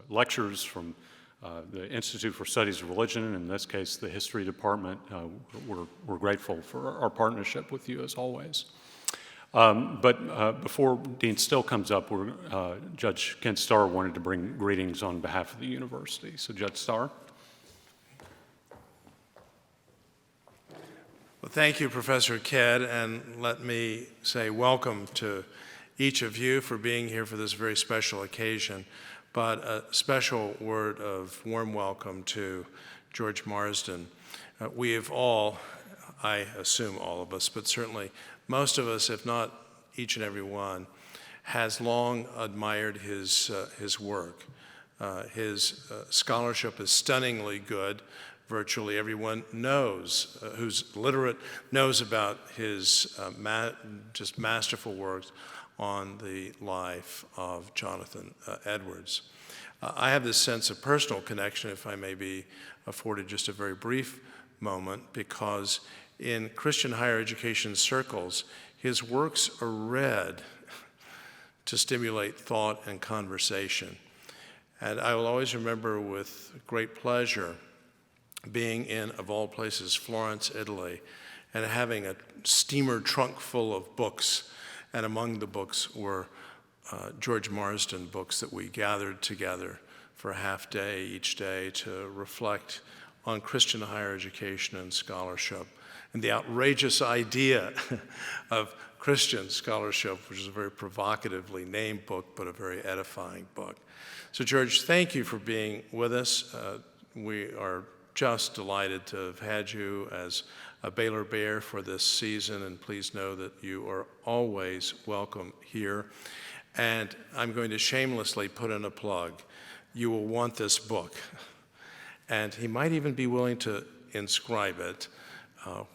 lectures from the Institute for Studies of Religion, in this case the History Department. We're grateful for our partnership with you as always. But before Dean Still comes up, Judge Kent Starr wanted to bring greetings on behalf of the university. So Judge Starr. Well, thank you, Professor Kidd, and let me say welcome to each of you for being here for this very special occasion, but a special word of warm welcome to George Marsden. We have all, I assume all of us, but certainly most of us, if not each and every one, has long admired his work. His scholarship is stunningly good. Virtually everyone knows, who's literate, knows about his just masterful works on the life of Jonathan Edwards. I have this sense of personal connection, if I may be afforded just a very brief moment, because in Christian higher education circles, his works are read to stimulate thought and conversation. And I will always remember with great pleasure being in, of all places, Florence, Italy, and having a steamer trunk full of books. And among the books were George Marsden books that we gathered together for a half day each day to reflect on Christian higher education and scholarship, and the outrageous idea of Christian scholarship, which is a very provocatively named book, but a very edifying book. So George, thank you for being with us. We are just delighted to have had you as a Baylor Bear for this season, and please know that you are always welcome here. And I'm going to shamelessly put in a plug. You will want this book. And he might even be willing to inscribe it,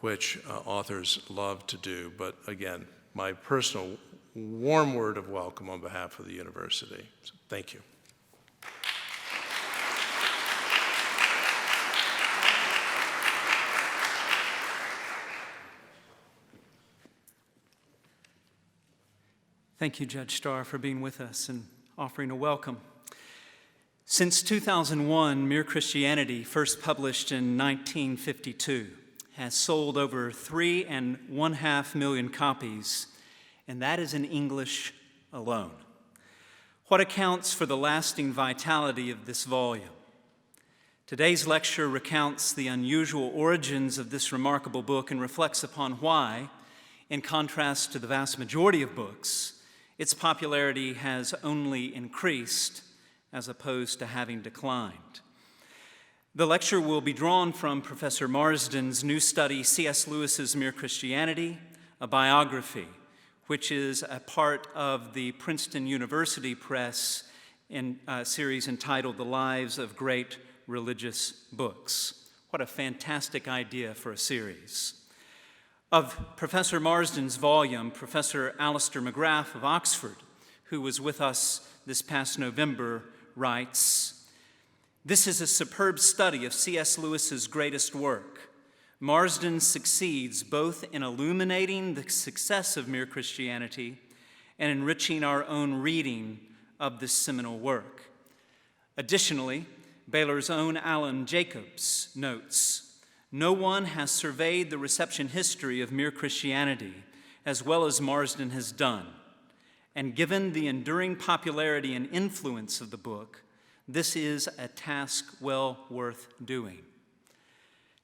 which authors love to do. But again, my personal warm word of welcome on behalf of the university. So thank you. Thank you, Judge Starr, for being with us and offering a welcome. Since 2001, Mere Christianity, first published in 1952, has sold over 3.5 million copies, and that is in English alone. What accounts for the lasting vitality of this volume? Today's lecture recounts the unusual origins of this remarkable book and reflects upon why, in contrast to the vast majority of books, its popularity has only increased as opposed to having declined. The lecture will be drawn from Professor Marsden's new study, C.S. Lewis's Mere Christianity, a biography, which is a part of the Princeton University Press in a series entitled The Lives of Great Religious Books. What a fantastic idea for a series. Of Professor Marsden's volume, Professor Alistair McGrath of Oxford, who was with us this past November, writes, "This is a superb study of C.S. Lewis's greatest work. Marsden succeeds both in illuminating the success of Mere Christianity and enriching our own reading of this seminal work." Additionally, Baylor's own Alan Jacobs notes, "No one has surveyed the reception history of Mere Christianity as well as Marsden has done, and given the enduring popularity and influence of the book, this is a task well worth doing."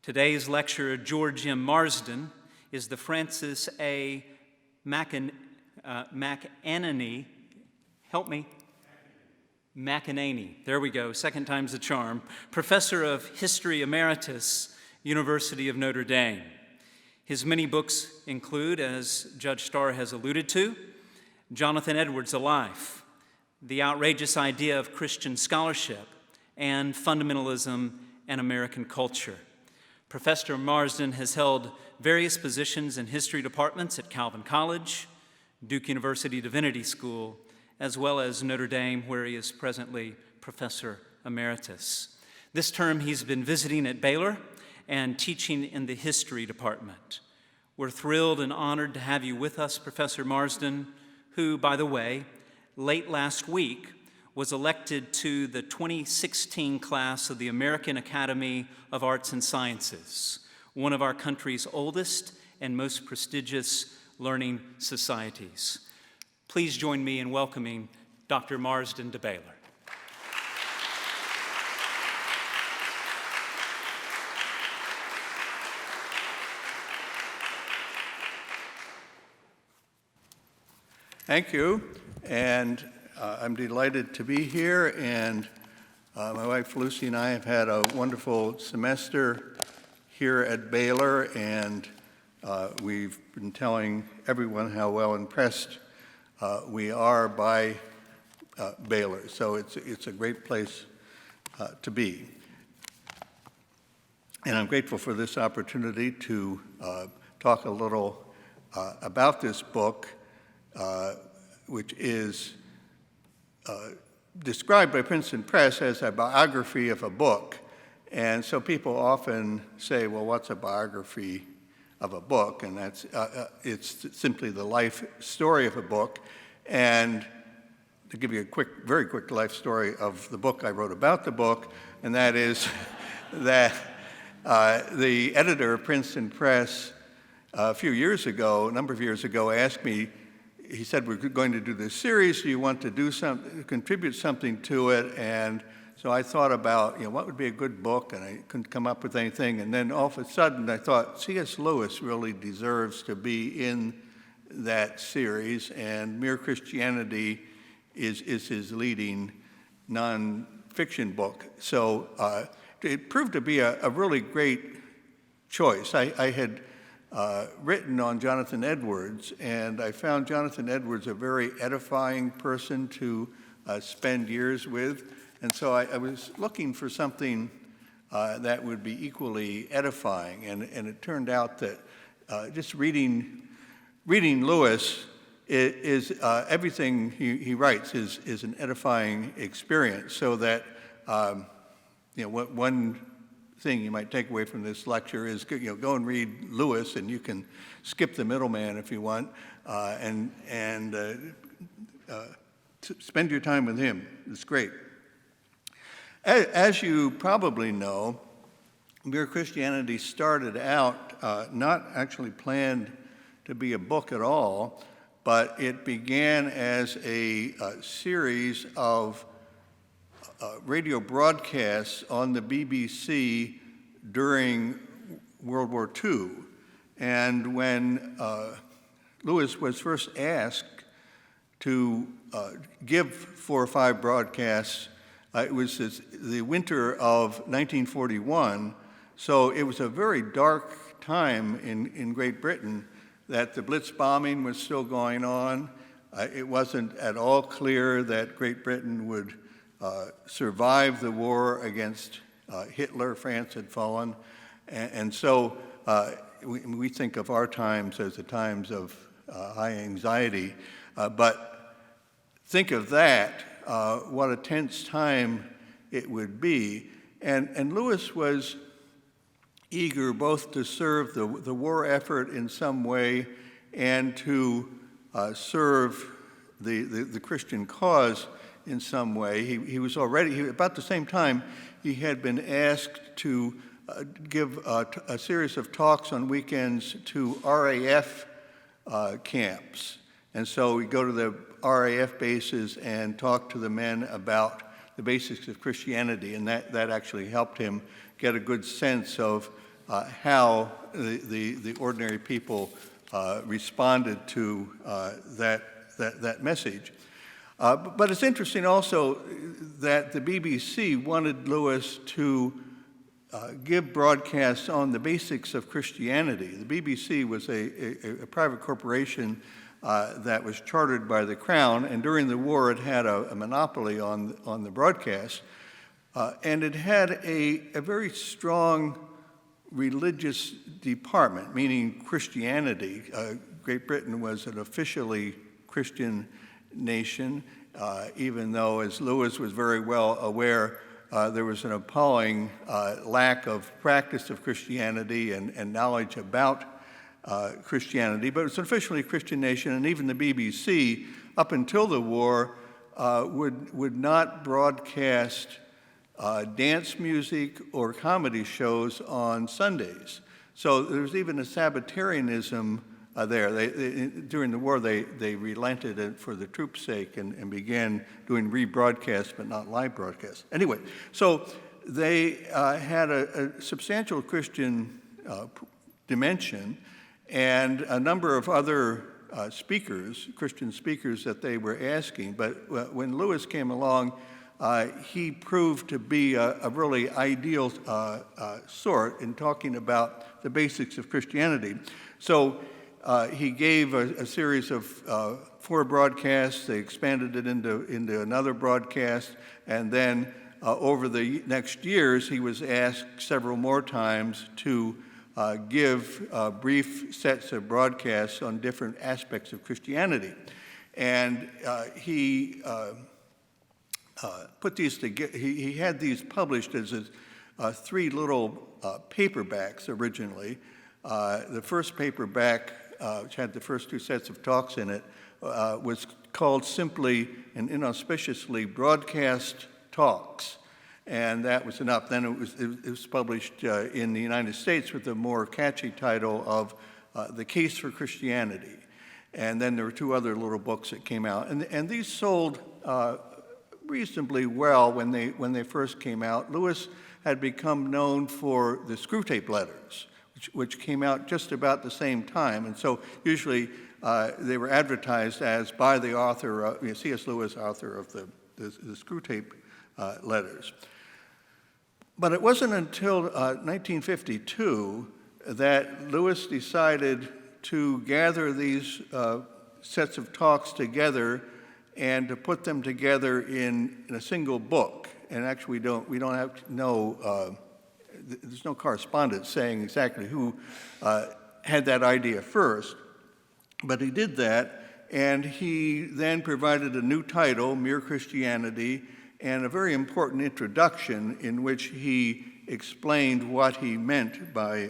Today's lecturer, George M. Marsden, is the Francis A. McAnaney, help me? McAnaney, there we go, second time's the charm, Professor of History Emeritus, University of Notre Dame. His many books include, as Judge Starr has alluded to, Jonathan Edwards, A Life, The Outrageous Idea of Christian Scholarship, and Fundamentalism and American Culture. Professor Marsden has held various positions in history departments at Calvin College, Duke University Divinity School, as well as Notre Dame, where he is presently Professor Emeritus. This term he's been visiting at Baylor and teaching in the history department. We're thrilled and honored to have you with us, Professor Marsden, who, by the way, late last week was elected to the 2016 class of the American Academy of Arts and Sciences, one of our country's oldest and most prestigious learning societies. Please join me in welcoming Dr. Marsden to Baylor. Thank you, and I'm delighted to be here, and my wife Lucy and I have had a wonderful semester here at Baylor, and we've been telling everyone how well impressed we are by Baylor, so it's a great place to be. And I'm grateful for this opportunity to talk a little about this book, which is described by Princeton Press as a biography of a book. And so people often say, well, what's a biography of a book? And that's it's simply the life story of a book. And to give you a very quick life story of the book I wrote about the book, and that is that the editor of Princeton Press a number of years ago, asked me, he said, we're going to do this series, do you want to do contribute something to it? And so I thought about, what would be a good book, and I couldn't come up with anything. And then all of a sudden I thought, C.S. Lewis really deserves to be in that series, and Mere Christianity is his leading nonfiction book. So it proved to be a really great choice. I had written on Jonathan Edwards, and I found Jonathan Edwards a very edifying person to spend years with, and so I was looking for something that would be equally edifying, and it turned out that just reading Lewis is everything he writes is an edifying experience, so that one thing you might take away from this lecture is go and read Lewis, and you can skip the middleman if you want, and spend your time with him. It's great. As you probably know, Mere Christianity started out not actually planned to be a book at all, but it began as a series of radio broadcasts on the BBC during World War II. And when Lewis was first asked to give 4 or 5 broadcasts, it was the winter of 1941, so it was a very dark time in Great Britain, that the Blitz bombing was still going on. It wasn't at all clear that Great Britain would survive the war against Hitler. France had fallen. And so we think of our times as the times of high anxiety. But think of that, what a tense time it would be. And Lewis was eager both to serve the war effort in some way and to serve the Christian cause in some way. He was already, about the same time, he had been asked to give a series of talks on weekends to RAF camps. And so we go to the RAF bases and talk to the men about the basics of Christianity, and that actually helped him get a good sense of how the ordinary people responded to that message. But it's interesting also that the BBC wanted Lewis to give broadcasts on the basics of Christianity. The BBC was a private corporation that was chartered by the Crown, and during the war it had a monopoly on the broadcast, and it had a very strong religious department, meaning Christianity. Great Britain was an officially Christian nation, even though, as Lewis was very well aware, there was an appalling lack of practice of Christianity and knowledge about Christianity. But it was an officially Christian nation, and even the BBC, up until the war, would not broadcast dance music or comedy shows on Sundays. So there's even a Sabbatarianism there. During the war, they relented it for the troops' sake and began doing rebroadcasts, but not live broadcasts. Anyway, so they had a substantial Christian dimension and a number of other speakers, Christian speakers that they were asking. But when Lewis came along, he proved to be a really ideal sort in talking about the basics of Christianity. So he gave a series of 4 broadcasts. They expanded it into another broadcast, and then over the next years, he was asked several more times to give brief sets of broadcasts on different aspects of Christianity. And he put these together. He had these published as 3 little paperbacks originally. The first paperback, which had the first 2 sets of talks in it, was called simply and inauspiciously Broadcast Talks, and that was enough. Then it was published in the United States with the more catchy title of The Case for Christianity. And then there were 2 other little books that came out, and these sold reasonably well when they first came out. Lewis had become known for the Screwtape Letters, which came out just about the same time, and so usually they were advertised as by the author, C.S. Lewis, author of the Screwtape Letters. But it wasn't until 1952 that Lewis decided to gather these sets of talks together and to put them together in a single book. And actually, we don't have to know. There's no correspondence saying exactly who had that idea first, but he did that, and he then provided a new title, Mere Christianity, and a very important introduction in which he explained what he meant by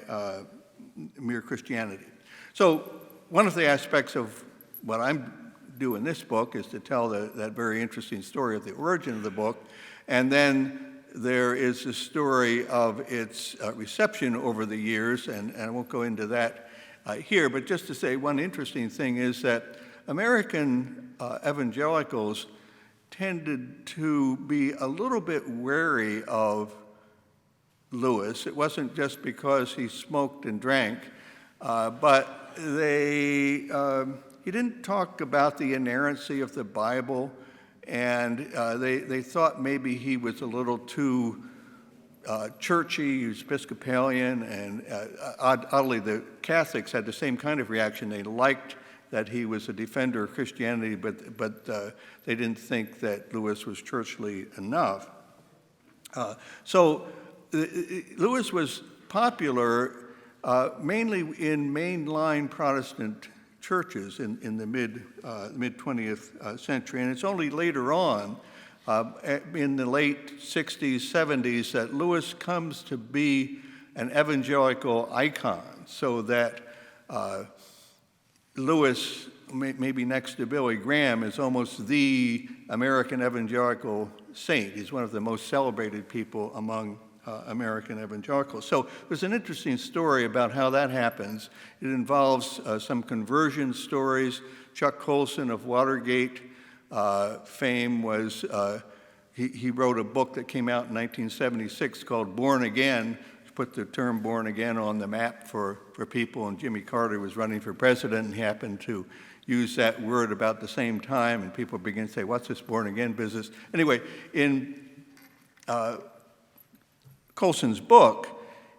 mere Christianity. So one of the aspects of what I'm do in this book is to tell that very interesting story of the origin of the book, and then there is the story of its reception over the years, and I won't go into that here, but just to say one interesting thing is that American evangelicals tended to be a little bit wary of Lewis. It wasn't just because he smoked and drank, but he didn't talk about the inerrancy of the Bible, and they thought maybe he was a little too churchy. He was Episcopalian, and oddly, the Catholics had the same kind of reaction. They liked that he was a defender of Christianity, but they didn't think that Lewis was churchly enough. So Lewis was popular mainly in mainline Protestant churches in the mid-20th century, and it's only later on, in the late 60s, 70s, that Lewis comes to be an evangelical icon, so that Lewis, maybe next to Billy Graham, is almost the American evangelical saint. He's one of the most celebrated people among American evangelicals. So there's an interesting story about how that happens. It involves some conversion stories. Chuck Colson of Watergate fame was, he wrote a book that came out in 1976 called Born Again, which put the term born again on the map for people, and Jimmy Carter was running for president, and he happened to use that word about the same time, and people began to say, what's this born again business? Anyway, in Colson's book,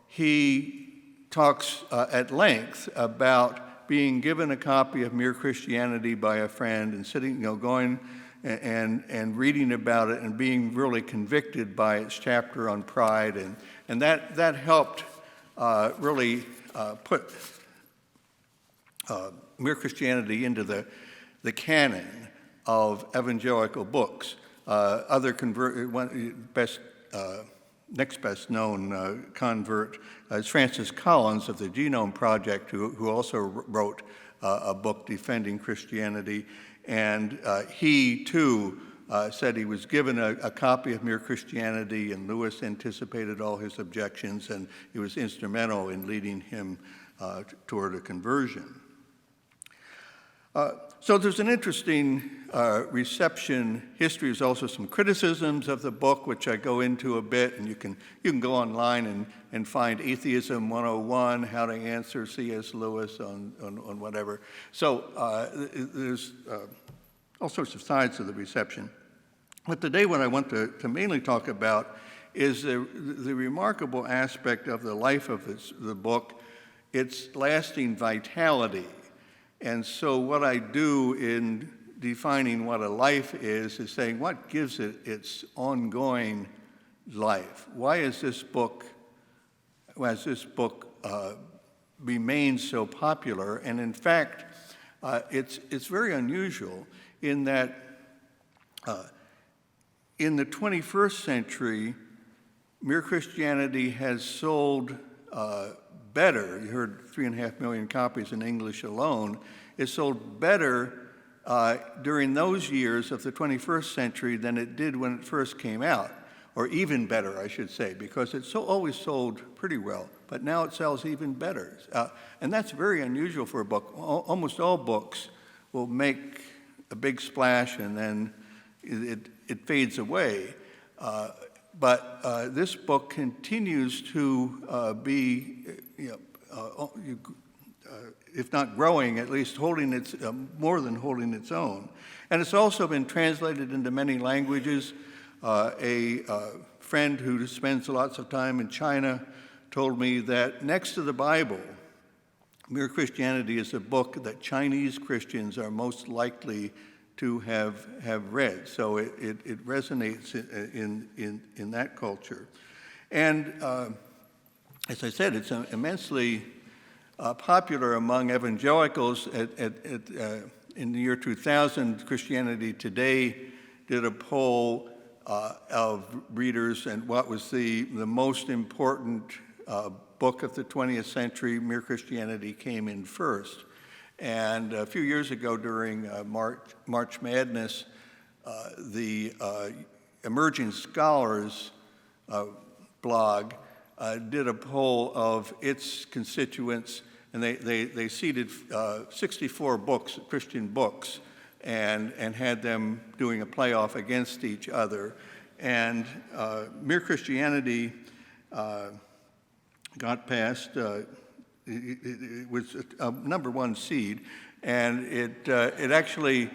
he talks at length about being given a copy of Mere Christianity by a friend and sitting, going and reading about it and being really convicted by its chapter on pride, and that helped really put Mere Christianity into the canon of evangelical books. Next best known convert is Francis Collins of the Genome Project, who also wrote a book defending Christianity, and he too said he was given a copy of Mere Christianity, and Lewis anticipated all his objections, and he was instrumental in leading him toward a conversion. So there's an interesting reception history. There's also some criticisms of the book, which I go into a bit, and you can go online and find Atheism 101, How to Answer C.S. Lewis on whatever. So there's all sorts of sides of the reception. But today what I want to mainly talk about is the remarkable aspect of the life of the book, its lasting vitality. And so what I do in defining what a life is saying what gives it its ongoing life. Why has this book remained so popular? And in fact, it's very unusual in that in the 21st century, Mere Christianity has sold better. You heard 3.5 million copies in English alone. It sold better during those years of the 21st century than it did when it first came out, or even better, I should say, because it's always sold pretty well, but now it sells even better. And that's very unusual for a book. Almost all books will make a big splash and then it fades away. But this book continues to be, if not growing, at least holding its more than holding its own. And it's also been translated into many languages. A friend who spends lots of time in China told me that next to the Bible, Mere Christianity is a book that Chinese Christians are most likely to have read. So it resonates in that culture. And as I said, it's immensely popular among evangelicals. In the year 2000, Christianity Today did a poll of readers, and what was the most important book of the 20th century. Mere Christianity came in first. And a few years ago during March Madness, the Emerging Scholars blog did a poll of its constituents, and they seeded 64 books, Christian books, and had them doing a playoff against each other. And Mere Christianity got past. It was a number one seed, and it actually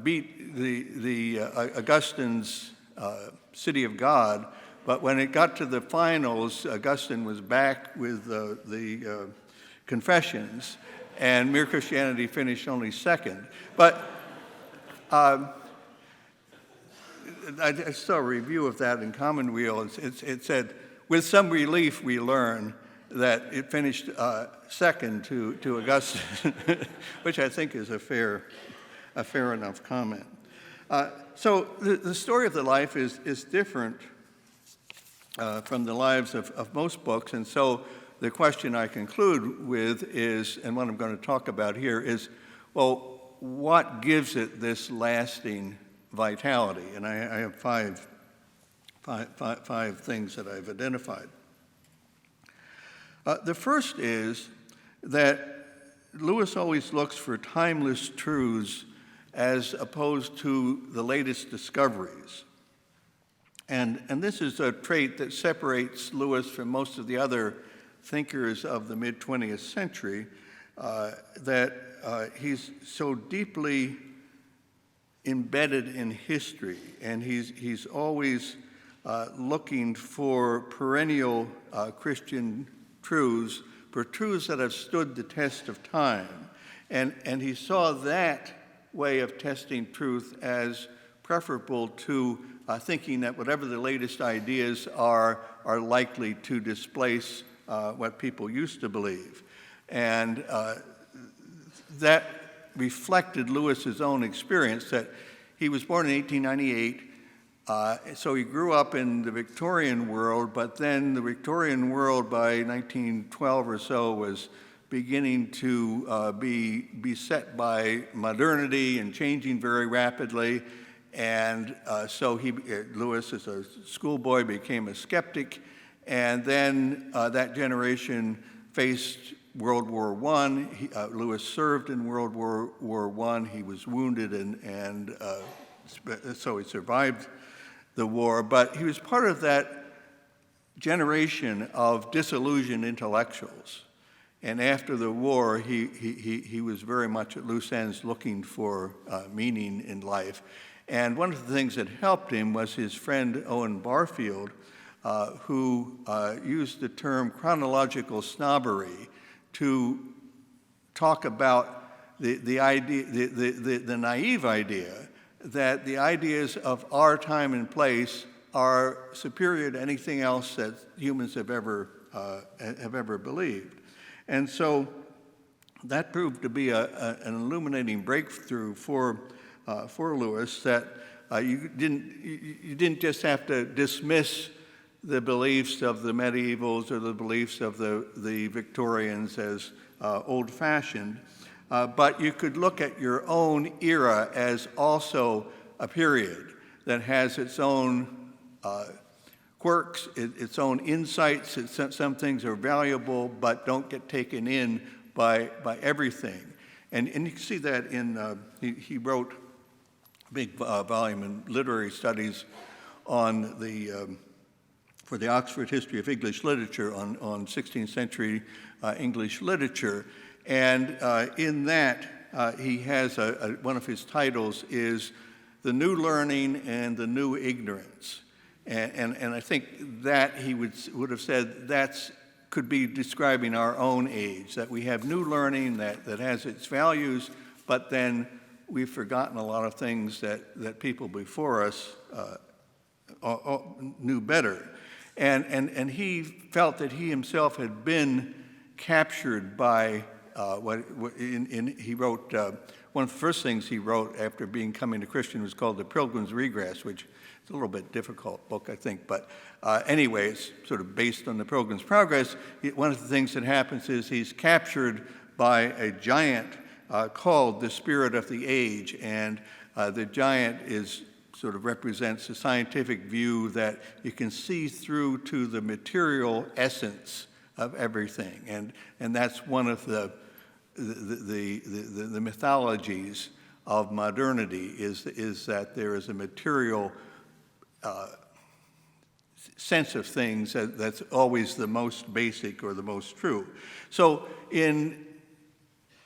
beat the Augustine's City of God. But when it got to the finals, Augustine was back with the Confessions, and Mere Christianity finished only second. But I saw a review of that in Commonweal. It said, "With some relief, we learn that it finished second to Augustine," which I think is a fair enough comment. So the story of the life is different from the lives of most books, and so the question I conclude with is, and what I'm going to talk about here is, well, what gives it this lasting vitality? And I have five things that I've identified. The first is that Lewis always looks for timeless truths as opposed to the latest discoveries. And this is a trait that separates Lewis from most of the other thinkers of the mid-20th century, that he's so deeply embedded in history, and he's always looking for perennial Christian truths, for truths that have stood the test of time. And he saw that way of testing truth as preferable to thinking that whatever the latest ideas are likely to displace what people used to believe. And that reflected Lewis's own experience, that he was born in 1898, so he grew up in the Victorian world, but then the Victorian world by 1912 or so was beginning to be beset by modernity and changing very rapidly. And so Lewis, as a schoolboy, became a skeptic, and then that generation faced World War I. Lewis served in World War I. He was wounded, and so he survived the war. But he was part of that generation of disillusioned intellectuals. And after the war, he was very much at loose ends looking for meaning in life. And one of the things that helped him was his friend Owen Barfield, who used the term chronological snobbery to talk about the idea, the naive idea that the ideas of our time and place are superior to anything else that humans have ever believed. And so that proved to be an illuminating breakthrough for Lewis, that you didn't just have to dismiss the beliefs of the medievals or the beliefs of the Victorians as old-fashioned, but you could look at your own era as also a period that has its own quirks, its own insights. Some things are valuable but don't get taken in by everything. And you can see that in, he wrote a big volume in literary studies on for the Oxford History of English Literature on 16th century English literature. And in that, he has one of his titles is The New Learning and the New Ignorance. And I think that he would have said could be describing our own age, that we have new learning that has its values, but then we've forgotten a lot of things that people before us knew better. And he felt that he himself had been captured by he wrote, one of the first things he wrote after becoming a Christian was called The Pilgrim's Regress, which is a little bit difficult book, I think, but anyway, it's sort of based on the Pilgrim's Progress. One of the things that happens is he's captured by a giant called the Spirit of the Age, and the giant sort of represents a scientific view that you can see through to the material essence of everything, and that's one of the mythologies of modernity is that there is a material sense of things that's always the most basic or the most true. So in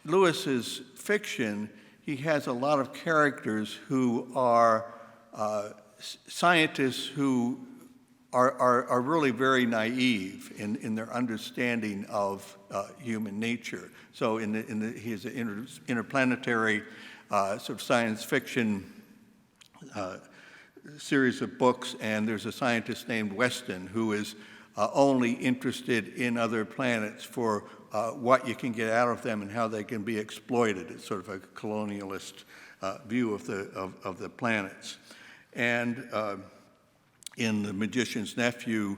Lewis's fiction, he has a lot of characters who are scientists who are really very naive in their understanding of human nature. So he has an interplanetary sort of science fiction series of books, and there's a scientist named Weston who is only interested in other planets for what you can get out of them and how they can be exploited. It's sort of a colonialist view of the planets. And in The Magician's Nephew,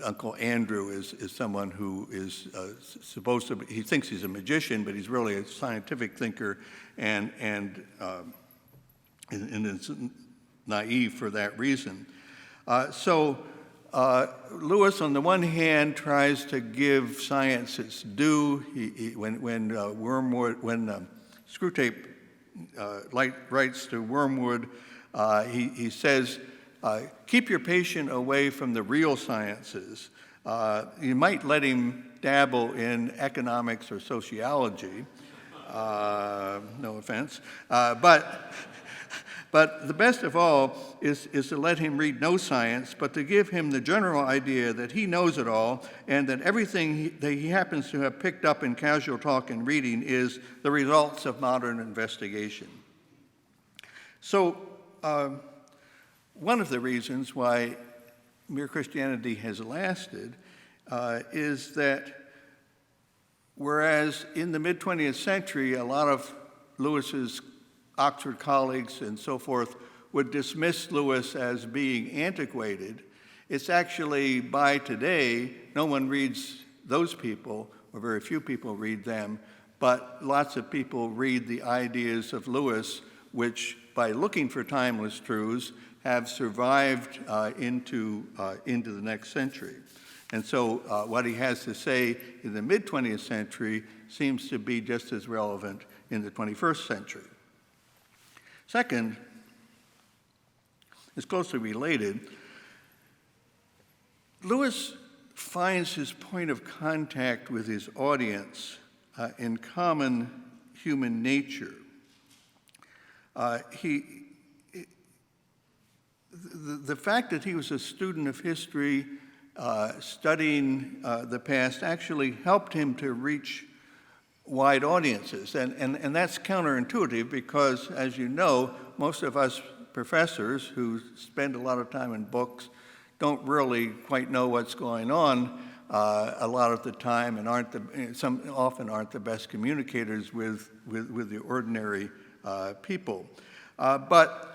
Uncle Andrew is someone who is supposed to be, he thinks he's a magician, but he's really a scientific thinker and is naive for that reason. So Lewis, on the one hand, tries to give science its due. When Screwtape writes to Wormwood, he says, keep your patient away from the real sciences. You might let him dabble in economics or sociology, no offense, but the best of all is to let him read no science, but to give him the general idea that he knows it all and that everything that he happens to have picked up in casual talk and reading is the results of modern investigation. So one of the reasons why Mere Christianity has lasted is that whereas in the mid-20th century, a lot of Lewis's Oxford colleagues and so forth would dismiss Lewis as being antiquated, it's actually by today, no one reads those people, or very few people read them, but lots of people read the ideas of Lewis, which by looking for timeless truths, have survived into the next century. And so what he has to say in the mid-20th century seems to be just as relevant in the 21st century. Second, is closely related. Lewis finds his point of contact with his audience in common human nature. The fact that he was a student of history, studying the past, actually helped him to reach wide audiences. And that's counterintuitive because, as you know, most of us professors who spend a lot of time in books don't really quite know what's going on a lot of the time, and often aren't the best communicators with the ordinary people. But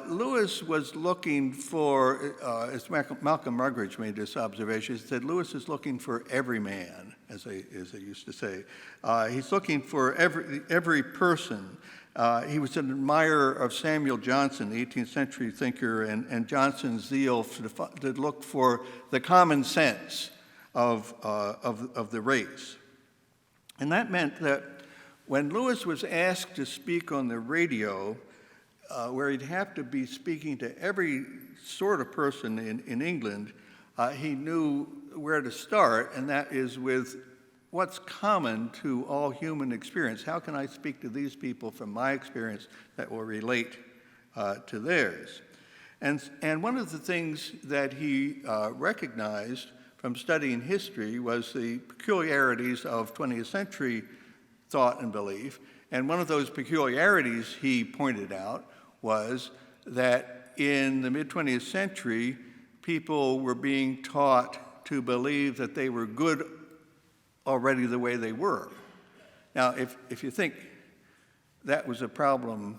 Lewis was looking for, as Malcolm Muggeridge made this observation, he said Lewis is looking for every man, as they used to say. He's looking for every person. He was an admirer of Samuel Johnson, the 18th century thinker, and Johnson's zeal to look for the common sense of the race. And that meant that when Lewis was asked to speak on the radio, where he'd have to be speaking to every sort of person in England, he knew where to start, and that is with what's common to all human experience. How can I speak to these people from my experience that will relate to theirs? And one of the things that he recognized from studying history was the peculiarities of 20th century thought and belief. And one of those peculiarities he pointed out was that in the mid-20th century, people were being taught to believe that they were good already the way they were. Now, if you think that was a problem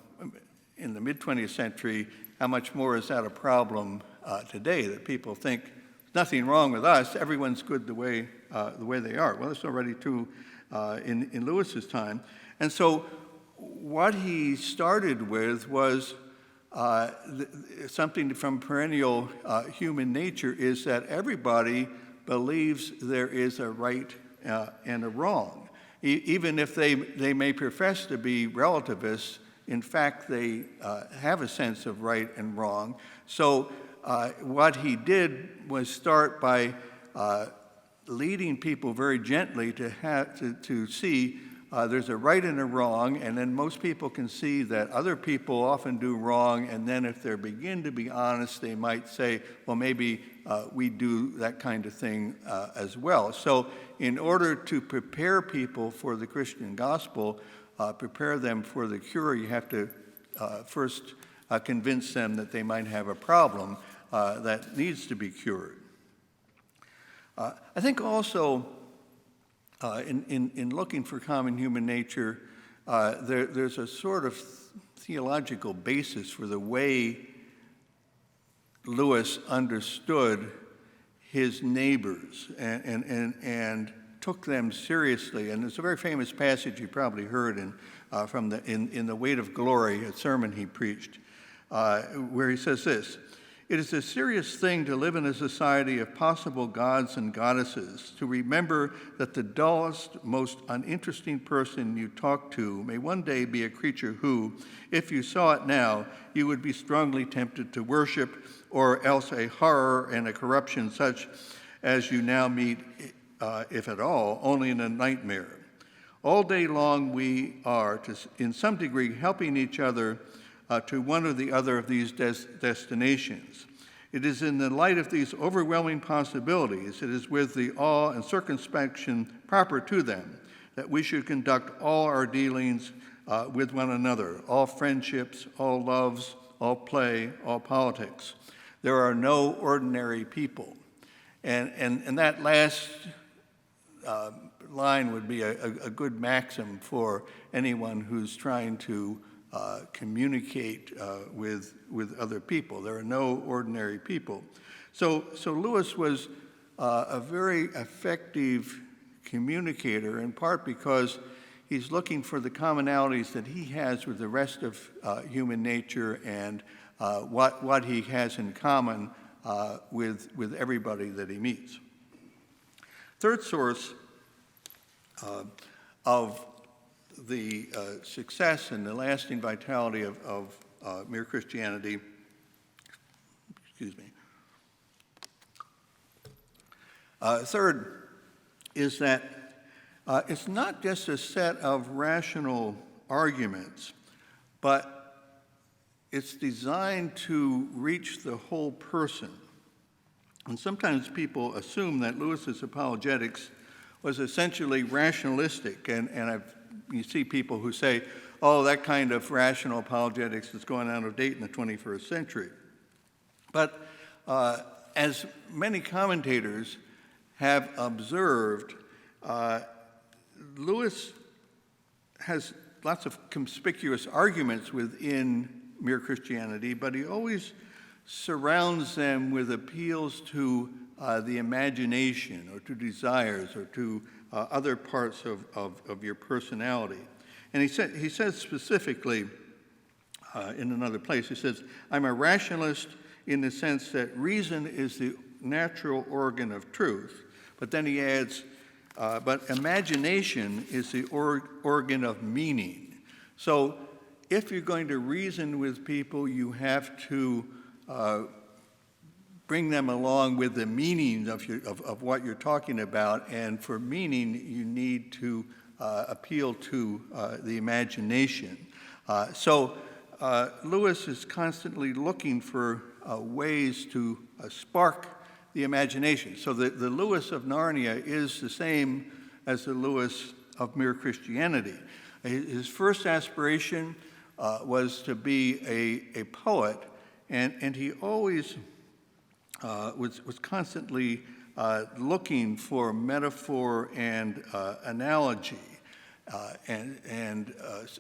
in the mid-20th century, how much more is that a problem today, that people think there's nothing wrong with us, everyone's good the way they are? Well, it's already true in Lewis's time. And so what he started with was something from perennial human nature, is that everybody believes there is a right and a wrong. Even if they may profess to be relativists, in fact, they have a sense of right and wrong. So what he did was start by leading people very gently to see there's a right and a wrong, and then most people can see that other people often do wrong, and then if they begin to be honest, they might say, well, maybe we do that kind of thing as well. So in order to prepare people for the Christian gospel, prepare them for the cure, you have to first convince them that they might have a problem that needs to be cured. I think also in looking for common human nature, there's a sort of theological basis for the way Lewis understood his neighbors and took them seriously. And there's a very famous passage you probably heard in The Weight of Glory, a sermon he preached, where he says this: "It is a serious thing to live in a society of possible gods and goddesses, to remember that the dullest, most uninteresting person you talk to may one day be a creature who, if you saw it now, you would be strongly tempted to worship, or else a horror and a corruption such as you now meet, if at all, only in a nightmare. All day long we are, in some degree, helping each other to one or the other of these destinations. It is in the light of these overwhelming possibilities, it is with the awe and circumspection proper to them, that we should conduct all our dealings with one another, all friendships, all loves, all play, all politics. There are no ordinary people." And that last line would be a good maxim for anyone who's trying to communicate with other people. There are no ordinary people. So Lewis was a very effective communicator, in part because he's looking for the commonalities that he has with the rest of human nature and what he has in common with everybody that he meets. Third source of the success and the lasting vitality of Mere Christianity, third is that it's not just a set of rational arguments, but it's designed to reach the whole person. And sometimes people assume that Lewis's apologetics was essentially rationalistic, and you see people who say, oh, that kind of rational apologetics is going out of date in the 21st century. But as many commentators have observed, Lewis has lots of conspicuous arguments within Mere Christianity, but he always surrounds them with appeals to the imagination or to desires or to other parts of your personality. And he says specifically in another place, he says, I'm a rationalist in the sense that reason is the natural organ of truth. But then he adds, but imagination is the organ of meaning. So if you're going to reason with people, you have to bring them along with the meaning of what you're talking about. And for meaning, you need to appeal to the imagination. So Lewis is constantly looking for ways to spark the imagination. So the Lewis of Narnia is the same as the Lewis of Mere Christianity. His first aspiration was to be a poet, and he always was constantly looking for metaphor and analogy.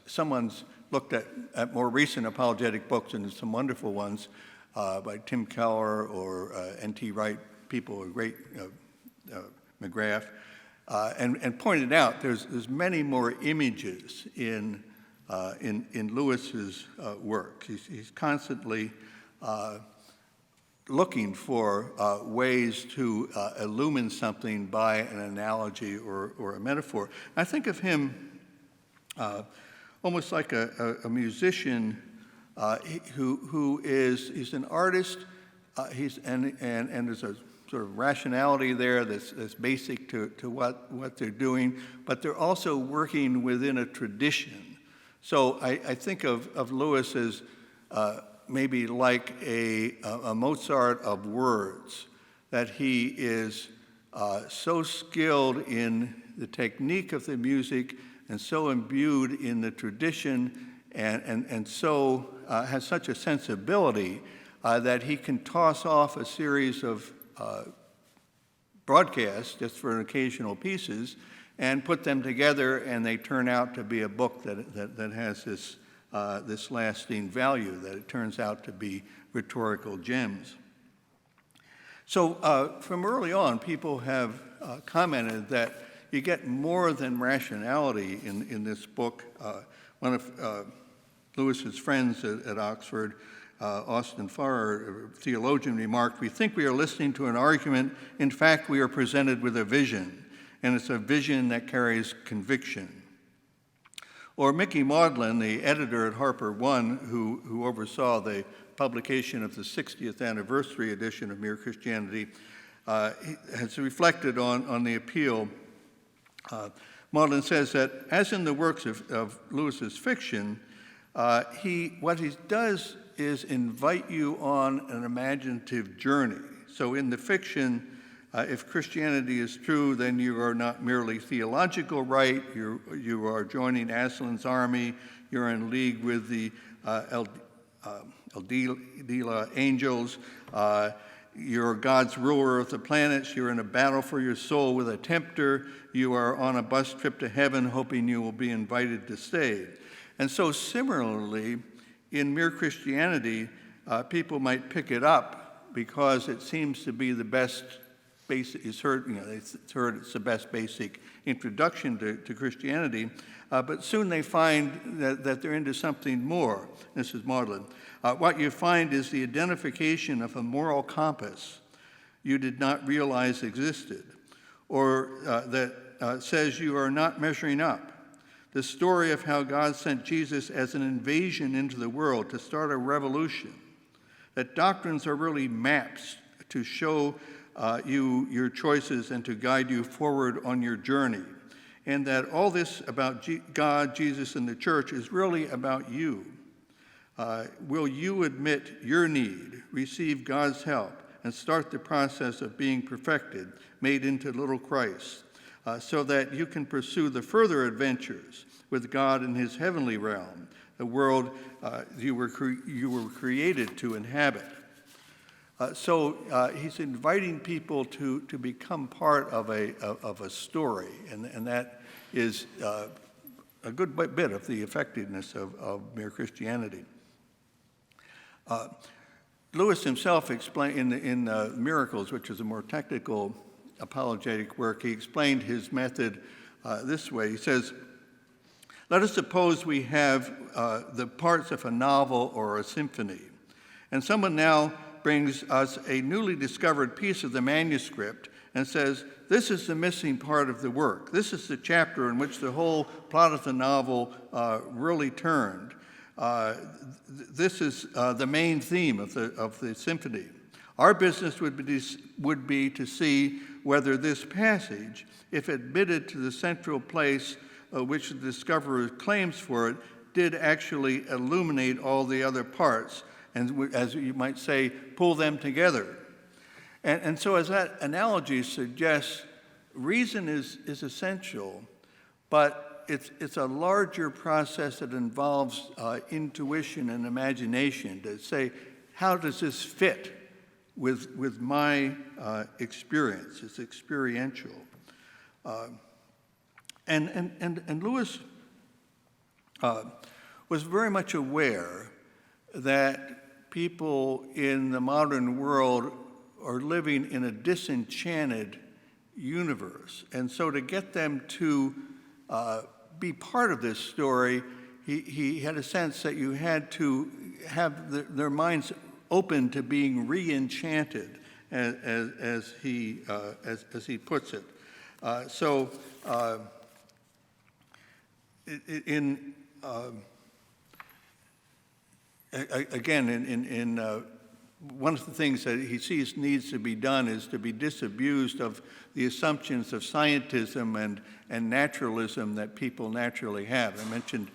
Someone's looked at more recent apologetic books, and there's some wonderful ones by Tim Keller or N.T. Wright, people are great, McGrath, and pointed out there's many more images in Lewis's work. He's constantly looking for ways to illumine something by an analogy or a metaphor. I think of him almost like a musician he's an artist. And there's a sort of rationality there that's basic to what they're doing, but they're also working within a tradition. So I think of Lewis as maybe like a Mozart of words, that he is so skilled in the technique of the music and so imbued in the tradition and so has such a sensibility that he can toss off a series of broadcasts just for occasional pieces and put them together, and they turn out to be a book that has this lasting value, that it turns out to be rhetorical gems. So from early on, people have commented that you get more than rationality in this book. One of Lewis's friends at Oxford, Austin Farrer, a theologian, remarked, "We think we are listening to an argument. In fact, we are presented with a vision, and it's a vision that carries conviction." Or Mickey Maudlin, the editor at Harper One, who oversaw the publication of the 60th anniversary edition of Mere Christianity, has reflected on the appeal. Maudlin says that, as in the works of Lewis's fiction, what he does is invite you on an imaginative journey. So in the fiction, if Christianity is true, then you are not merely theological right, you are joining Aslan's army, you're in league with the Eldila angels, you're God's ruler of the planets, you're in a battle for your soul with a tempter, you are on a bus trip to heaven hoping you will be invited to stay. And so similarly, in Mere Christianity, people might pick it up because it seems to be the best it's heard it's the best basic introduction to Christianity, but soon they find that they're into something more. This is Marsden. What you find is the identification of a moral compass you did not realize existed, or that says you are not measuring up. The story of how God sent Jesus as an invasion into the world to start a revolution. That doctrines are really maps to show you your choices and to guide you forward on your journey. And that all this about God, Jesus, and the church is really about you. Will you admit your need, receive God's help, and start the process of being perfected, made into little Christ, so that you can pursue the further adventures with God in his heavenly realm, the world you were created to inhabit. So he's inviting people to become part of a story, and that is a good bit of the effectiveness of Mere Christianity. Lewis himself explained in Miracles, which is a more technical apologetic work, he explained his method this way. He says, let us suppose we have the parts of a novel or a symphony, and someone now brings us a newly discovered piece of the manuscript and says, this is the missing part of the work. This is the chapter in which the whole plot of the novel really turned. This is the main theme of the symphony. Our business would be to see whether this passage, if admitted to the central place which the discoverer claims for it, did actually illuminate all the other parts, and as you might say, pull them together. And so as that analogy suggests, reason is essential, but it's a larger process that involves intuition and imagination to say, how does this fit with my experience? It's experiential. And Lewis was very much aware that people in the modern world are living in a disenchanted universe. And so to get them to be part of this story, he had a sense that you had to have their minds open to being re-enchanted, as he puts it. One of the things that he sees needs to be done is to be disabused of the assumptions of scientism and naturalism that people naturally have. I mentioned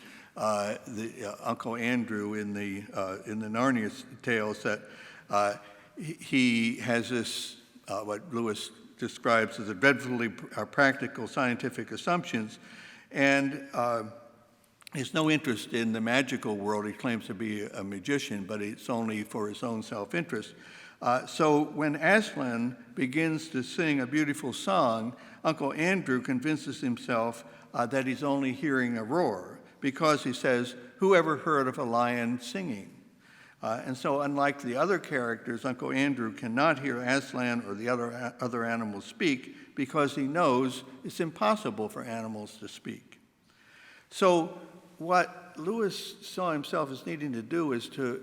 Uncle Andrew in the Narnia tales, that he has this what Lewis describes as a dreadfully practical scientific assumptions, and has no interest in the magical world. He claims to be a magician, but it's only for his own self-interest. So when Aslan begins to sing a beautiful song, Uncle Andrew convinces himself that he's only hearing a roar, because he says, who ever heard of a lion singing? And so unlike the other characters, Uncle Andrew cannot hear Aslan or the other animals speak, because he knows it's impossible for animals to speak. So what Lewis saw himself as needing to do is to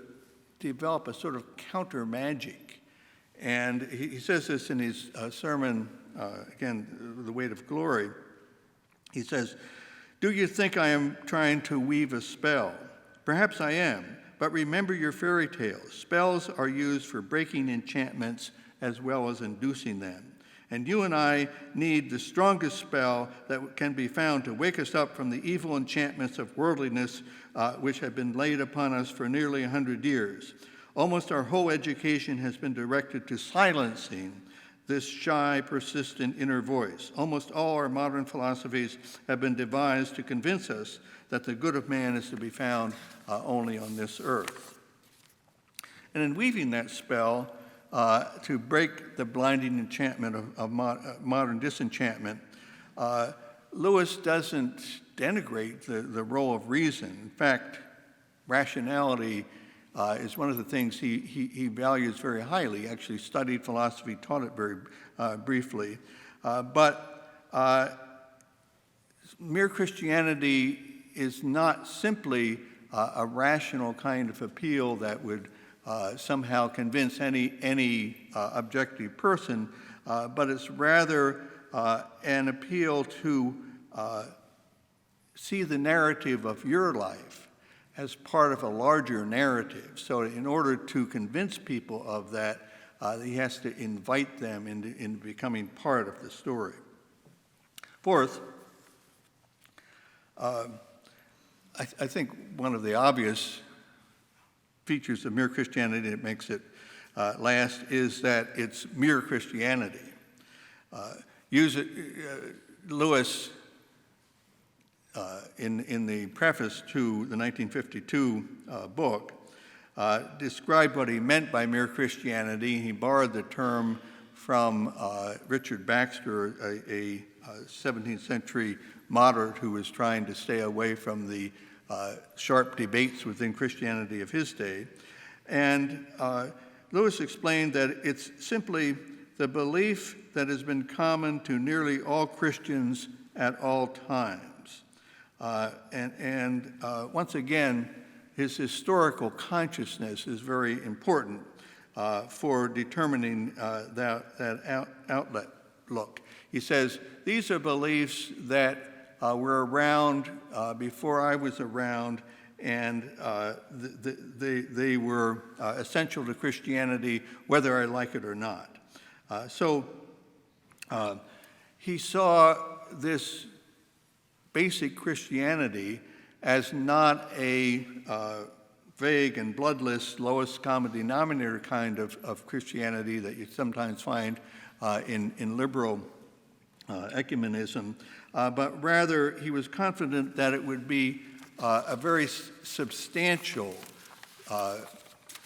develop a sort of counter magic. And he says this in his sermon, again, The Weight of Glory. He says, do you think I am trying to weave a spell? Perhaps I am, but remember your fairy tales. Spells are used for breaking enchantments as well as inducing them. And you and I need the strongest spell that can be found to wake us up from the evil enchantments of worldliness which have been laid upon us for nearly 100 years. Almost our whole education has been directed to silencing this shy, persistent inner voice. Almost all our modern philosophies have been devised to convince us that the good of man is to be found only on this earth. And in weaving that spell, to break the blinding enchantment of modern disenchantment, Lewis doesn't denigrate the role of reason. In fact, rationality is one of the things he values very highly. He actually studied philosophy, taught it very briefly. But mere Christianity is not simply a rational kind of appeal that would somehow convince any objective person, but it's rather an appeal to see the narrative of your life as part of a larger narrative. So in order to convince people of that, he has to invite them into becoming part of the story. Fourth, I think one of the obvious features of Mere Christianity that makes it last is that it's mere Christianity. Lewis, in the preface to the 1952 book, described what he meant by mere Christianity. He borrowed the term from Richard Baxter, a 17th century moderate who was trying to stay away from the sharp debates within Christianity of his day. And Lewis explained that it's simply the belief that has been common to nearly all Christians at all times. Once again, his historical consciousness is very important for determining that outlet look. He says, these are beliefs that were around before I was around, and they were essential to Christianity, whether I like it or not. So he saw this basic Christianity as not a vague and bloodless, lowest common denominator kind of Christianity that you sometimes find in liberal ecumenism, but rather he was confident that it would be a very substantial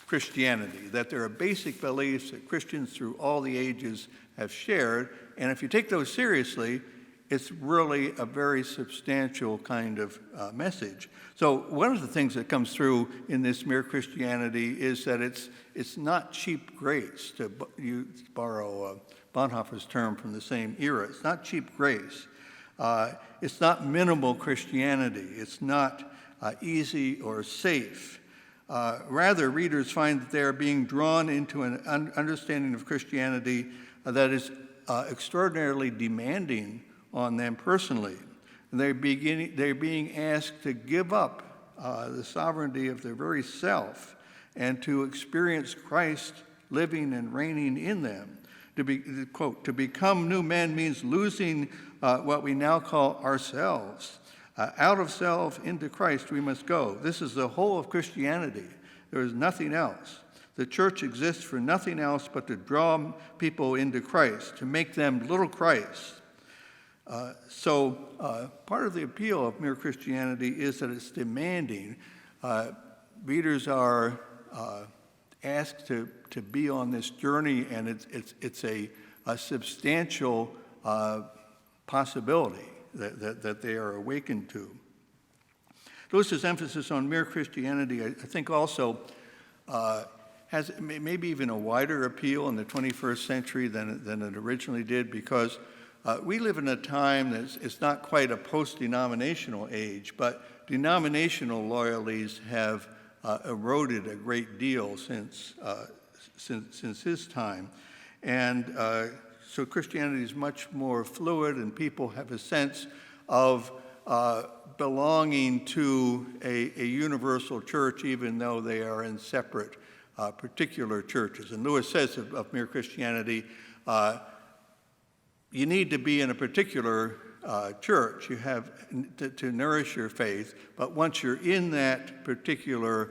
Christianity, that there are basic beliefs that Christians through all the ages have shared, and if you take those seriously, it's really a very substantial kind of message. So one of the things that comes through in this mere Christianity is that it's not cheap grace, to borrow Bonhoeffer's term from the same era. It's not cheap grace. It's not minimal Christianity. It's not easy or safe. Rather, readers find that they are being drawn into an understanding of Christianity that is extraordinarily demanding on them personally. And they're being asked to give up the sovereignty of their very self and to experience Christ living and reigning in them. Quote, to become new men means losing what we now call ourselves. Out of self into Christ we must go. This is the whole of Christianity. There is nothing else. The church exists for nothing else but to draw people into Christ, to make them little Christ. So part of the appeal of mere Christianity is that it's demanding. Readers are asked to be on this journey, and it's a substantial possibility that they are awakened to. Lewis's emphasis on mere Christianity, I think, also has maybe even a wider appeal in the 21st century than it originally did, because we live in a time it's not quite a post-denominational age, but denominational loyalties have eroded a great deal since his time. And so Christianity is much more fluid, and people have a sense of belonging to a universal church, even though they are in separate particular churches. And Lewis says of mere Christianity, you need to be in a particular church. You have to nourish your faith, but once you're in that particular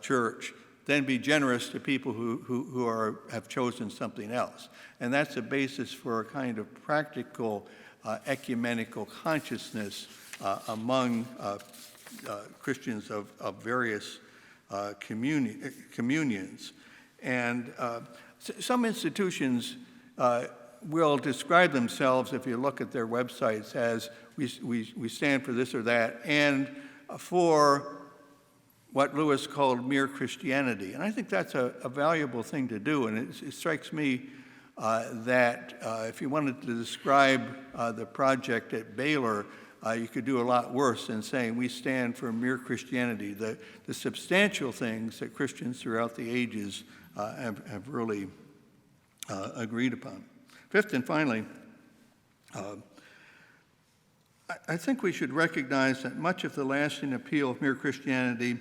church, then be generous to people who have chosen something else. And that's a basis for a kind of practical ecumenical consciousness among Christians of various communions. And some institutions will describe themselves, if you look at their websites, as we stand for this or that, and for what Lewis called mere Christianity. And I think that's a valuable thing to do. And it strikes me that if you wanted to describe the project at Baylor, you could do a lot worse than saying we stand for mere Christianity, the substantial things that Christians throughout the ages have really agreed upon. Fifth and finally, I think we should recognize that much of the lasting appeal of mere Christianity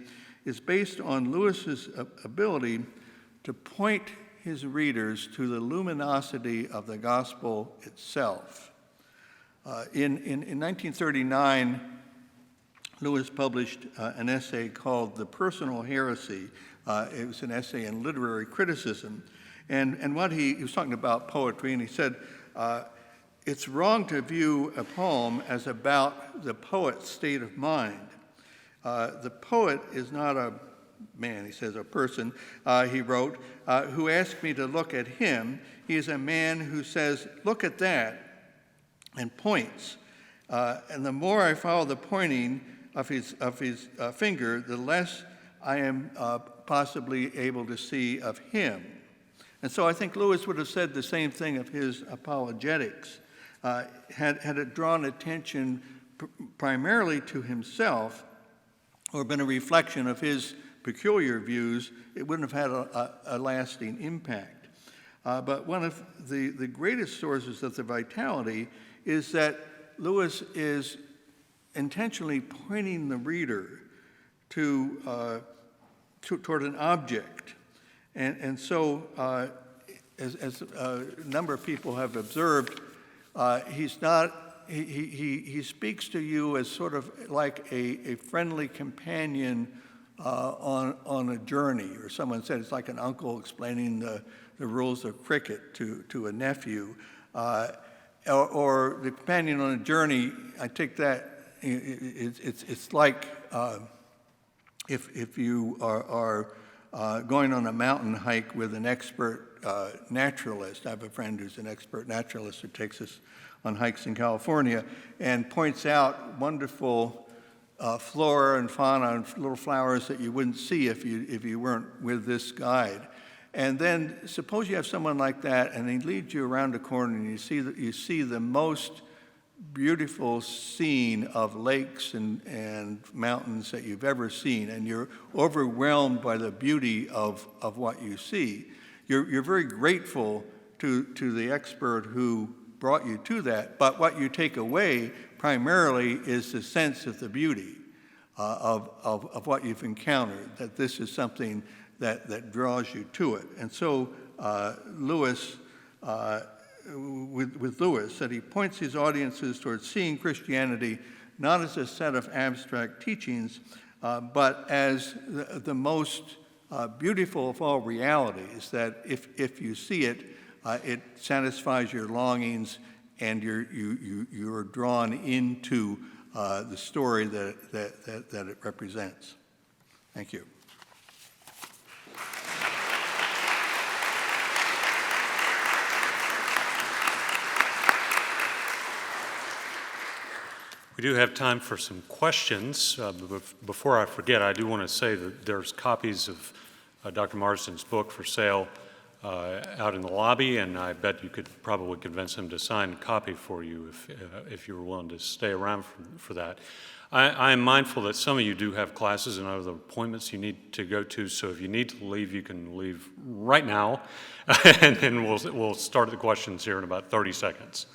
is based on Lewis's ability to point his readers to the luminosity of the gospel itself. In 1939, Lewis published an essay called The Personal Heresy. It was an essay in literary criticism. And what he was talking about poetry, and he said, it's wrong to view a poem as about the poet's state of mind. The poet is not a man, he says, a person, he wrote, who asked me to look at him. He is a man who says, look at that, and points. And the more I follow the pointing of his finger, the less I am possibly able to see of him. And so I think Lewis would have said the same thing of his apologetics. Had it drawn attention primarily to himself, or been a reflection of his peculiar views, it wouldn't have had a lasting impact. But one of the greatest sources of the vitality is that Lewis is intentionally pointing the reader toward an object. And so, as a number of people have observed, he speaks to you as sort of like a friendly companion on a journey, or someone said it's like an uncle explaining the rules of cricket to a nephew, or the companion on a journey. I take that it's like if you are going on a mountain hike with an expert naturalist. I have a friend who's an expert naturalist who takes us on hikes in California and points out wonderful flora and fauna and little flowers that you wouldn't see if you weren't with this guide. And then suppose you have someone like that, and he leads you around a corner, and you see the most beautiful scene of lakes and mountains that you've ever seen, and you're overwhelmed by the beauty of what you see. You're very grateful to the expert who brought you to that, but what you take away primarily is the sense of the beauty of what you've encountered, that this is something that draws you to it. And so Lewis, with Lewis, that he points his audiences towards seeing Christianity not as a set of abstract teachings, but as the most beautiful of all realities, that if you see it, it satisfies your longings, and you're drawn into the story that it represents. Thank you. We do have time for some questions. Before I forget, I do want to say that there's copies of Dr. Marsden's book for sale out in the lobby, and I bet you could probably convince him to sign a copy for you if you were willing to stay around for that. I am mindful that some of you do have classes and other appointments you need to go to, so if you need to leave, you can leave right now, and then we'll start the questions here in about 30 seconds.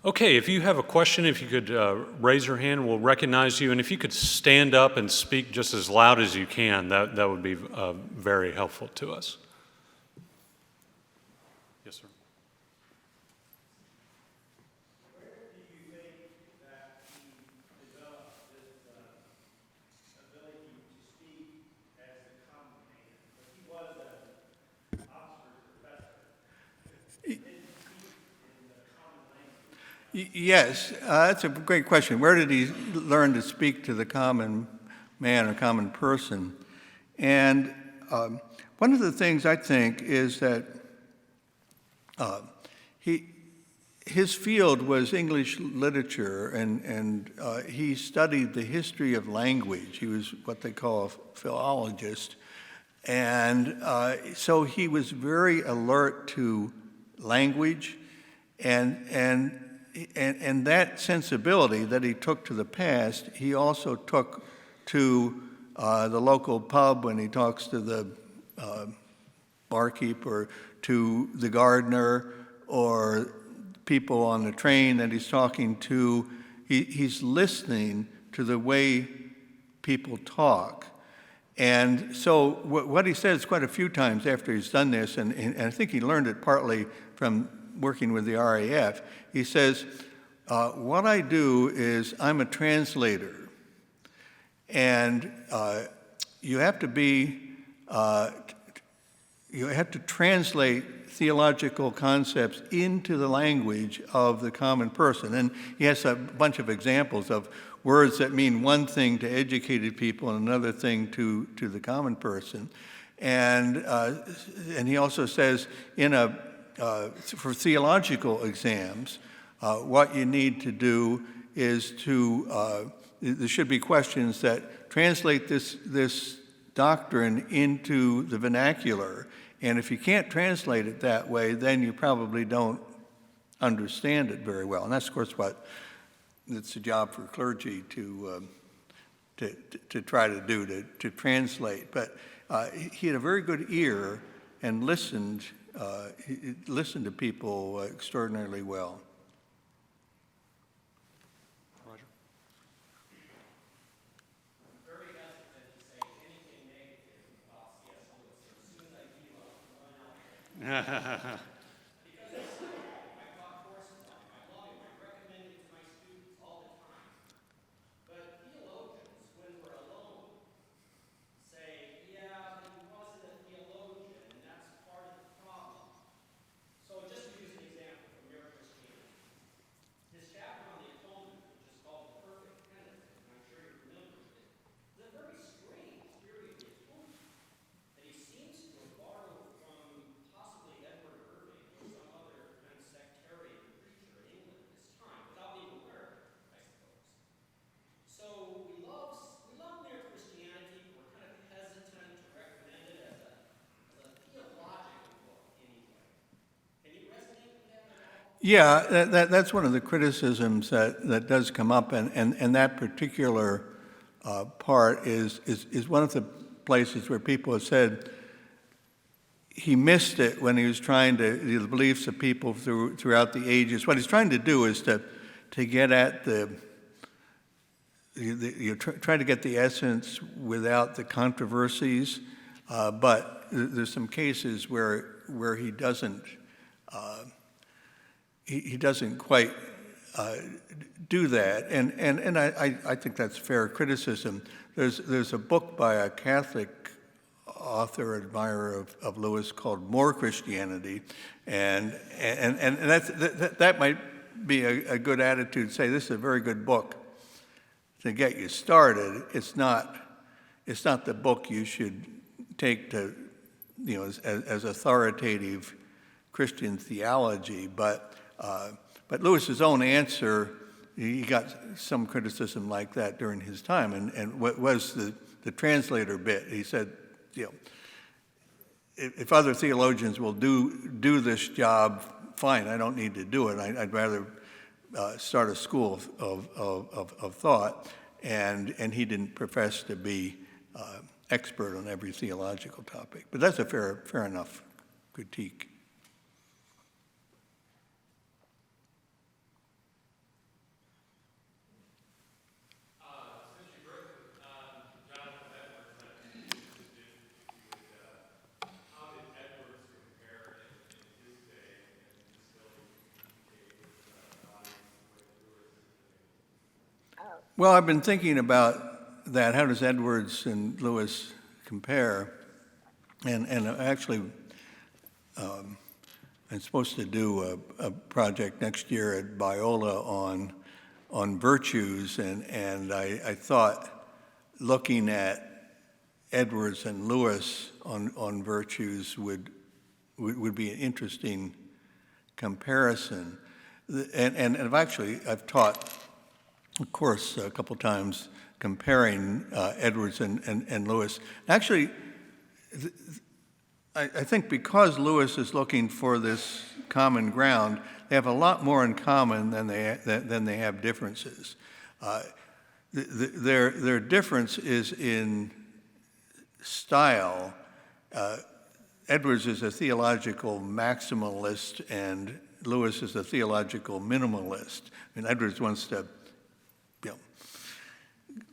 Okay, if you have a question, if you could raise your hand, we'll recognize you. And if you could stand up and speak just as loud as you can, that would be very helpful to us. Yes, sir. Where do you think that he developed this ability to speak as a common man? But he was an Oxford professor. Yes, that's a great question. Where did he learn to speak to the common man or common person. And one of the things I think is that his field was English literature, and he studied the history of language. He was what they call a philologist. And so he was very alert to language, and that sensibility that he took to the past, he also took to the local pub when he talks to the barkeep or to the gardener or people on the train that he's talking to. He's listening to the way people talk. And so what he says quite a few times after he's done this, and I think he learned it partly from working with the RAF, he says, what I do is I'm a translator. And you have to translate theological concepts into the language of the common person. And he has a bunch of examples of words that mean one thing to educated people and another thing to the common person. And he also says for theological exams, what you need to do is there should be questions that translate this doctrine into the vernacular. And if you can't translate it that way, then you probably don't understand it very well. And that's, of course, it's a job for clergy to try to do, to translate. But he had a very good ear and listened to people extraordinarily well. Roger. Very hesitant to say anything negative about C.S. Lewis. As soon as I feel I'm going out there. Because I taught courses on him. I love him. I recommend him to my students all the time. But theologians, when we're alone, say, yeah, but he wasn't a theologian, and that's part of the problem. So just to use an example from Mere Christianity. His chapter on the atonement, which is called The Perfect Penitent, and I'm sure you're familiar with it, is a very strange theory of the atonement that he seems to have borrowed from possibly Edward Irving or some other kind of sectarian preacher in England at this time, without being aware of it, I suppose. So we love Mere Christianity. We're kind of hesitant to recommend it as a theological book anyway. Can you resonate with that at all? Yeah, that's one of the criticisms that does come up, and that particular part is one of the places where people have said he missed it when he was trying to the beliefs of people throughout the ages. What he's trying to do is to get at try to get the essence without the controversies, but there's some cases where he doesn't. He doesn't quite do that, and I think that's fair criticism. There's a book by a Catholic author, admirer of Lewis called Mere Christianity, and that might be a good attitude. Say this is a very good book to get you started. It's not the book you should take to as authoritative Christian theology, but Lewis's own answer, he got some criticism like that during his time, and what was the translator bit. He said, if other theologians will do this job, fine, I don't need to do it. I'd rather start a school of thought, and he didn't profess to be expert on every theological topic. But that's a fair enough critique. Well, I've been thinking about that. How does Edwards and Lewis compare? And actually, I'm supposed to do a project next year at Biola on virtues, and I thought looking at Edwards and Lewis on virtues would be an interesting comparison. And I've taught a course a couple times comparing Edwards and Lewis. Actually, I think because Lewis is looking for this common ground, they have a lot more in common than they have differences. Their difference is in style. Edwards is a theological maximalist, and Lewis is a theological minimalist. I mean, Edwards wants to,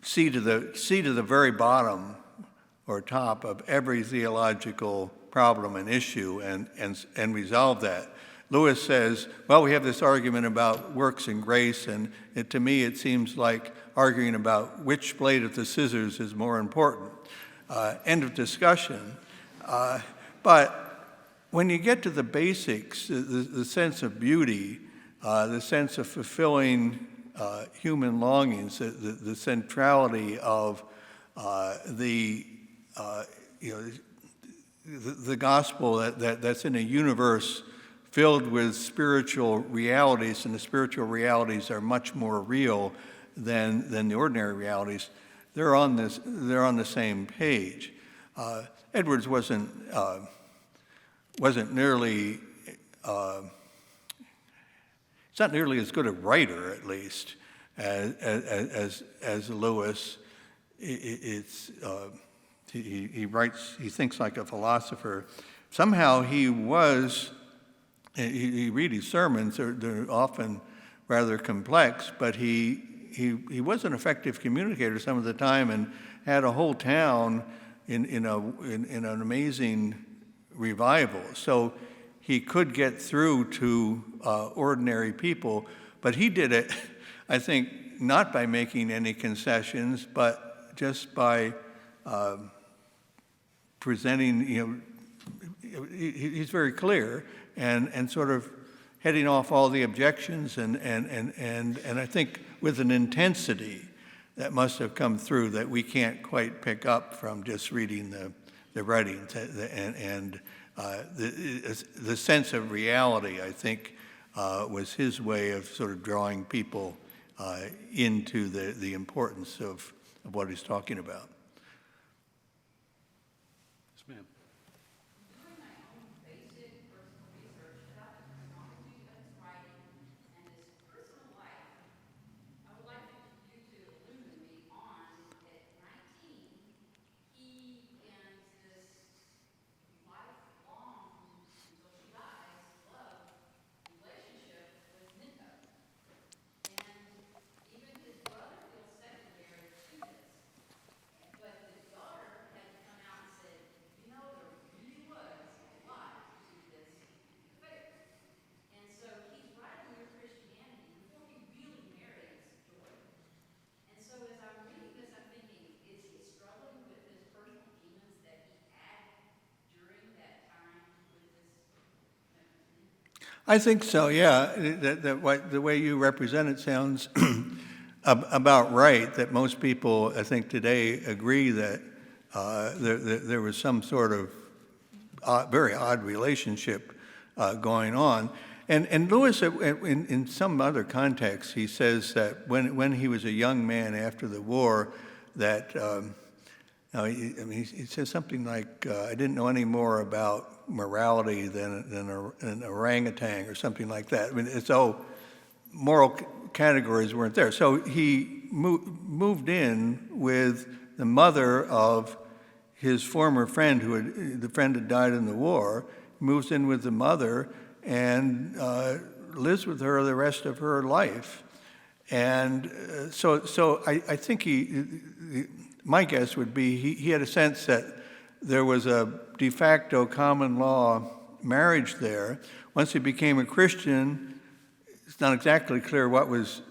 see to the very bottom or top of every theological problem and issue and resolve that. Lewis says, well, we have this argument about works and grace, and to me it seems like arguing about which blade of the scissors is more important. End of discussion. But when you get to the basics, the sense of beauty, the sense of fulfilling human longings, the centrality of the gospel that's in a universe filled with spiritual realities, and the spiritual realities are much more real than the ordinary realities. They're on the same page. Edwards wasn't nearly. He's not nearly as good a writer, at least, as Lewis. He writes. He thinks like a philosopher. Somehow he was. You read his sermons; they're often rather complex, but he was an effective communicator some of the time, and had a whole town in an amazing revival. So he could get through to ordinary people, but he did it, I think, not by making any concessions, but just by presenting. He's very clear and sort of heading off all the objections, and I think with an intensity that must have come through that we can't quite pick up from just reading the writings, and the sense of reality, I think, was his way of sort of drawing people into the importance of what he's talking about. Yes, ma'am. Doing my own basic personal research about the chronology of his writing and his personal life, I would like you to illumine me on, at 19, he ends this lifelong, until she dies, love relationship with Notre. And even his brother feels secondary to this. But the daughter had to come out and say, there really was a lot to this affair. And so he's writing Mere Christianity before he really marries George. And so as I'm reading this, I'm thinking, is he struggling with his personal demons that he had during that time with this McAnaney? I think so, yeah. The way you represent it sounds about right, that most people, I think, today agree that there was some sort of very odd relationship going on. And Lewis, in some other context, he says that when he was a young man after the war, that he says something like, I didn't know any more about morality than an orangutan or something like that. I mean, so moral categories weren't there. So he moved in with the mother of his former friend, the friend had died in the war, moves in with the mother and lives with her the rest of her life. And so I think my guess would be he had a sense that there was a de facto common law marriage there. Once he became a Christian, it's not exactly clear what was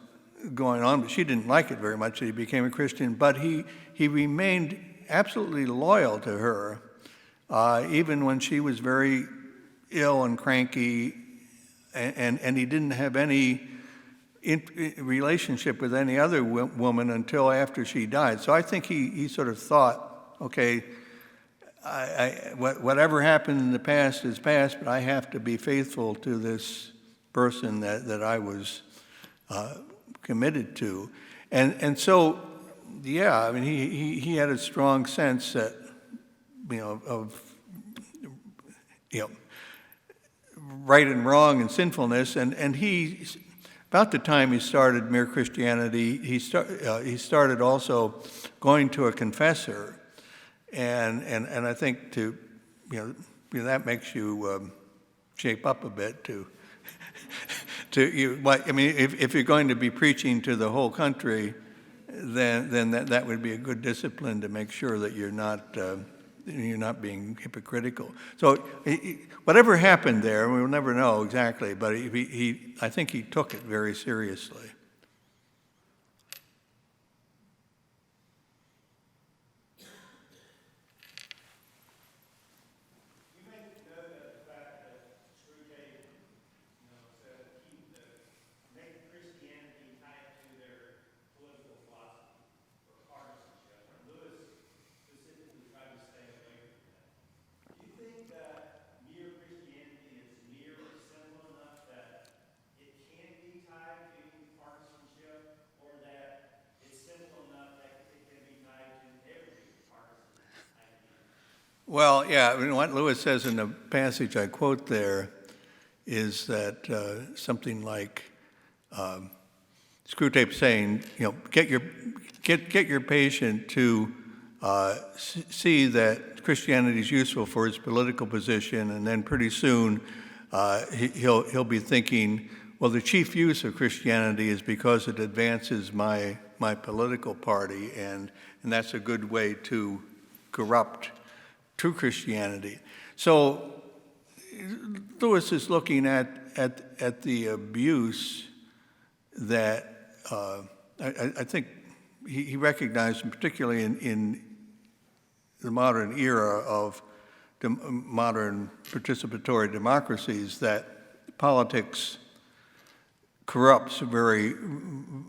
going on, but she didn't like it very much that he became a Christian, but he remained absolutely loyal to her, even when she was very ill and cranky, and he didn't have any relationship with any other woman until after she died. So I think he sort of thought, okay, whatever happened in the past is past, but I have to be faithful to this person that I was committed to. And so, yeah, I mean, he had a strong sense that, of right and wrong and sinfulness, and he, about the time he started Mere Christianity, he started also going to a confessor, and I think that makes you shape up a bit to if you're going to be preaching to the whole country, then that would be a good discipline to make sure that you're not being hypocritical. So whatever happened there, we'll never know exactly, but I think he took it very seriously. You make note of the fact that Screwtape, said make Christianity tied to their political philosophy or partisanship. And Lewis specifically tried to stay away from that. Do you think that mere Christianity is near or simple enough that it can be tied to partisanship, or that it's simple enough that it can be tied to every partisan idea? Well, yeah, I mean, what Lewis says in the passage I quote there is that something like Screwtape saying, get your patient to see that Christianity is useful for his political position, and then pretty soon he'll be thinking, well, the chief use of Christianity is because it advances my political party, and that's a good way to corrupt true Christianity. So Lewis is looking at the abuse that I think he recognized, particularly in the modern era of modern participatory democracies, that politics corrupts very,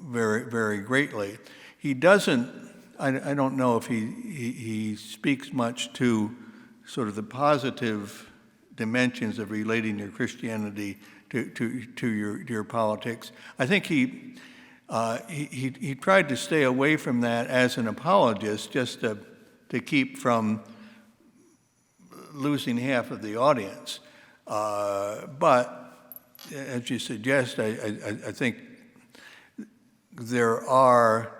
very, very greatly. He doesn't. I don't know if he speaks much to sort of the positive dimensions of relating your Christianity to your politics. I think he tried to stay away from that as an apologist, just to keep from losing half of the audience. But as you suggest, I think there are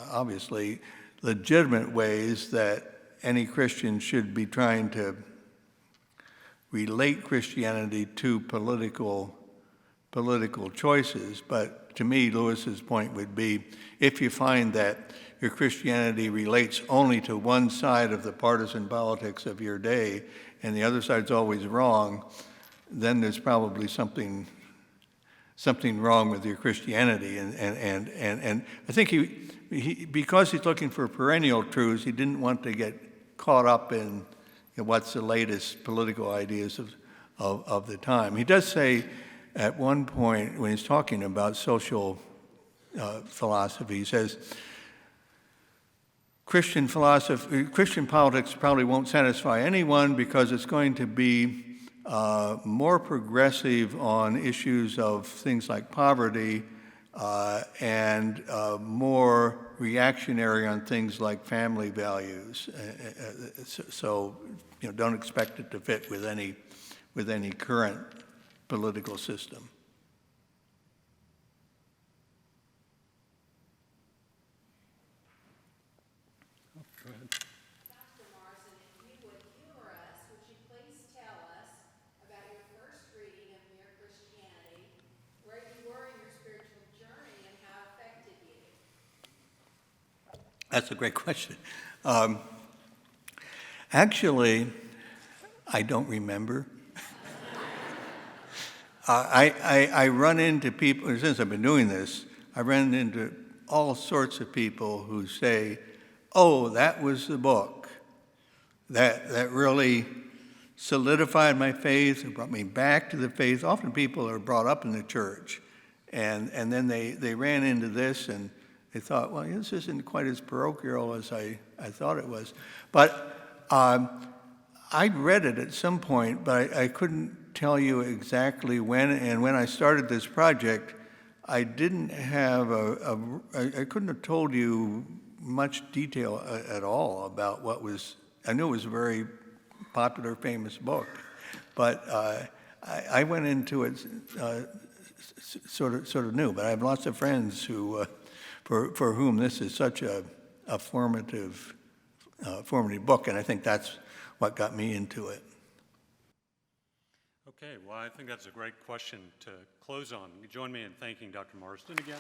obviously legitimate ways that any Christian should be trying to relate Christianity to political choices. But to me, Lewis's point would be, if you find that your Christianity relates only to one side of the partisan politics of your day and the other side's always wrong, then there's probably something wrong with your Christianity. And I think he, because he's looking for perennial truths, he didn't want to get caught up in what's the latest political ideas of the time. He does say at one point, when he's talking about social philosophy, he says, Christian politics probably won't satisfy anyone because it's going to be more progressive on issues of things like poverty and more reactionary on things like family values. So don't expect it to fit with any current political system. Go ahead. Dr. Marsden, if you would humor us, would you please tell us about your first reading of Mere Christianity, where you were in your spiritual journey, and how it affected you? That's a great question. Actually, I don't remember. I run into people, since I've been doing this, I run into all sorts of people who say, oh, that was the book that really solidified my faith and brought me back to the faith. Often people are brought up in the church, And then they ran into this, and they thought, well, this isn't quite as parochial as I thought it was. But I'd read it at some point, but I couldn't tell you exactly when. And when I started this project, I didn't have I couldn't have told you much detail at all about what was. I knew it was a very popular, famous book, but I went into it sort of new. But I have lots of friends who, for whom this is such a formative book, and I think that's what got me into it. Okay, well, I think that's a great question to close on. You join me in thanking Dr. Marsden again.